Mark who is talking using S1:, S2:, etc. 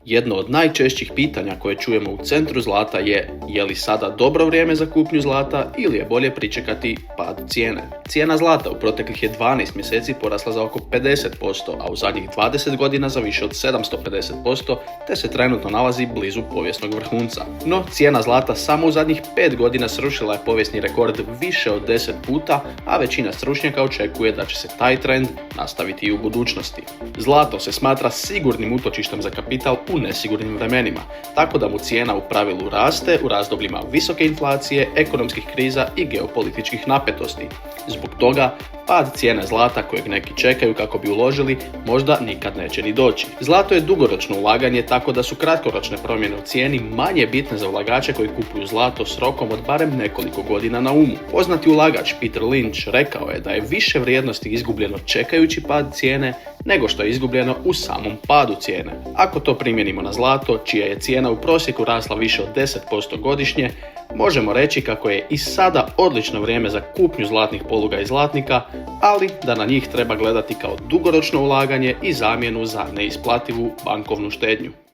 S1: Jedno od najčešćih pitanja koje čujemo u centru zlata je li sada dobro vrijeme za kupnju zlata ili je bolje pričekati pad cijene. Cijena zlata u proteklih je 12 mjeseci porasla za oko 50%, a u zadnjih 20 godina za više od 750%, te se trenutno nalazi blizu povijesnog vrhunca. No, cijena zlata samo u zadnjih 5 godina srušila je povijesni rekord više od 10 puta, a većina stručnjaka očekuje da će se taj trend nastaviti i u budućnosti. Zlato se smatra sigurnim utočištem za kapital u nesigurnim vremenima, tako da mu cijena u pravilu raste u razdobljima visoke inflacije, ekonomskih kriza i geopolitičkih napetosti. Zbog toga, pad cijene zlata kojeg neki čekaju kako bi uložili možda nikad neće ni doći. Zlato je dugoročno ulaganje, tako da su kratkoročne promjene u cijeni manje bitne za ulagače koji kupuju zlato s rokom od barem nekoliko godina na umu. Poznati ulagač Peter Lynch rekao je da je više vrijednosti izgubljeno čekajući pad cijene nego što je izgubljeno u samom padu cijene. Ako to primijenimo na zlato, čija je cijena u prosjeku rasla više od 10% godišnje, možemo reći kako je i sada odlično vrijeme za kupnju zlatnih poluga i zlatnika, ali da na njih treba gledati kao dugoročno ulaganje i zamjenu za neisplativu bankovnu štednju.